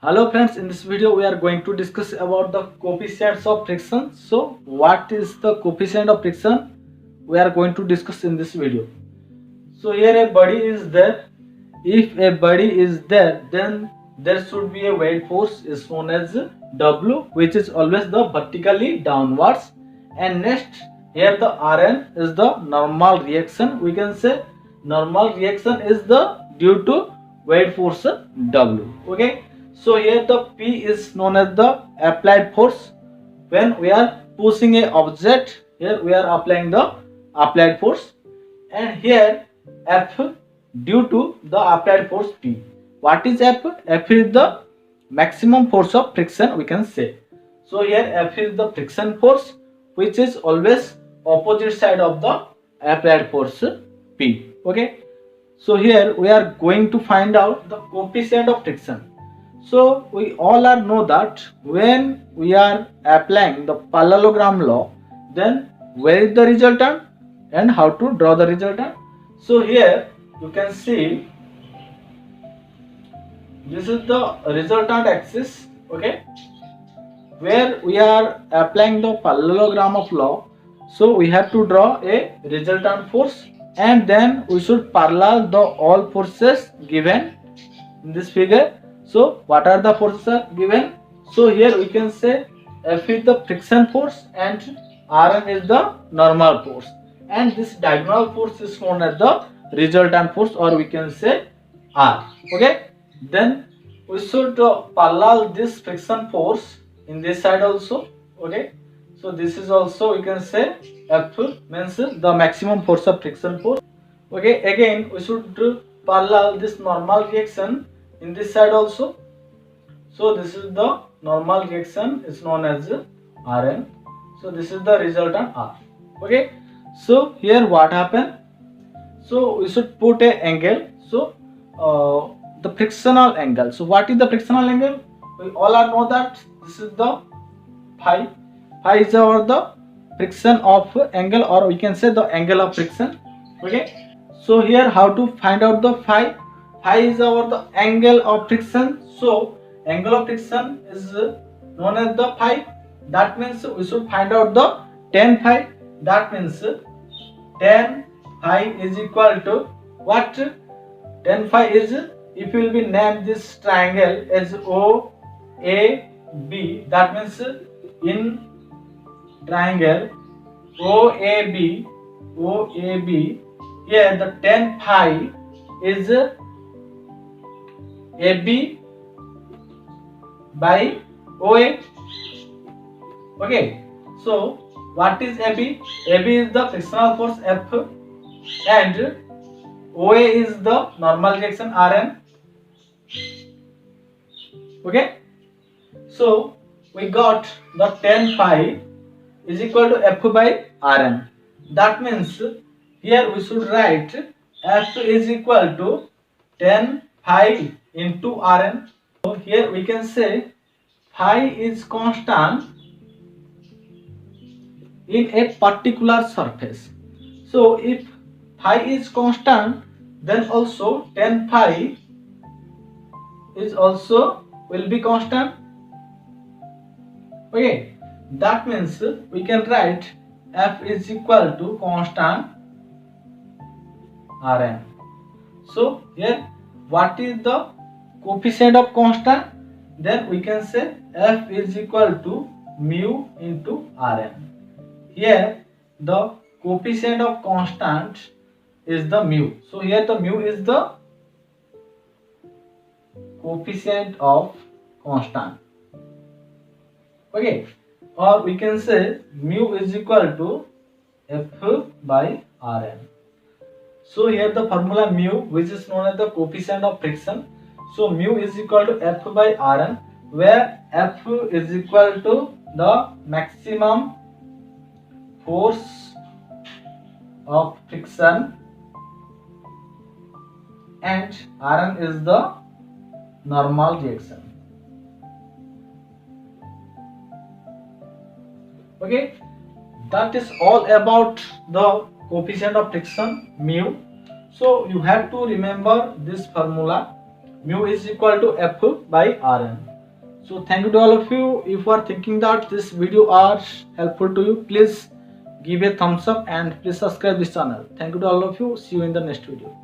Hello friends, in this video we are going to discuss about the coefficients of friction. So what is the coefficient of friction? We are going to discuss in this video. So here a body is there. If a body is there, then there should be a weight force is known as W, which is always the vertically downwards. And next here the Rn is the normal reaction. We can say normal reaction is the due to weight force W. Okay. So here the P is known as the applied force. When we are pushing a object, here we are applying the applied force, and here F due to the applied force P. What is F? F is the maximum force of friction, we can say. So here F is the friction force, which is always opposite side of the applied force P. Okay. So here we are going to find out the coefficient of friction. So we all are know that when we are applying the parallelogram law, then where is the resultant and how to draw the resultant. So here you can see this is the resultant axis, okay, where we are applying the parallelogram of law. So we have to draw a resultant force, and then we should parallel the all forces given in this figure. So what are the forces are given? So here we can say F is the friction force and Rn is the normal force, and this diagonal force is known as the resultant force, or we can say R. Okay, then we should parallel this friction force in this side also. Okay, so this is also we can say F means the maximum force of friction force. Okay, again we should parallel this normal reaction in this side also. So this is the normal reaction is known as Rn. So this is the resultant R. Okay, so here what happened? So we should put a angle. So the frictional angle. So what is the frictional angle? We all are know that this is the phi. Phi is our the friction of angle, or we can say the angle of friction. Okay, so here how to find out the phi? Phi is our the angle of friction. So angle of friction is known as the phi. That means we should find out the tan phi. That means tan phi is equal to what? Tan phi is, if you will be name this triangle as O A B, that means in triangle OAB, here the tan phi is AB by OA. Okay, so what is AB? AB is the frictional force F, and OA is the normal reaction Rn. Okay, so we got the tan phi is equal to F by Rn. That means here we should write F is equal to tan phi into Rn. So here we can say phi is constant in a particular surface. So if phi is constant, then also tan phi is also will be constant. Okay, that means we can write F is equal to constant Rn. So here what is the coefficient of constant? Then we can say F is equal to mu into Rn. Here the coefficient of constant is the mu. So here the mu is the coefficient of constant. Okay, or we can say mu is equal to F by Rn. So here the formula mu, which is known as the coefficient of friction. So mu is equal to F by Rn, where F is equal to the maximum force of friction and Rn is the normal reaction. Okay, that is all about the coefficient of friction mu. So you have to remember this formula, mu is equal to F by Rn. So thank you to all of you. If you are thinking that this video are helpful to you, please give a thumbs up and please subscribe this channel. Thank you to all of you. See you in the next video.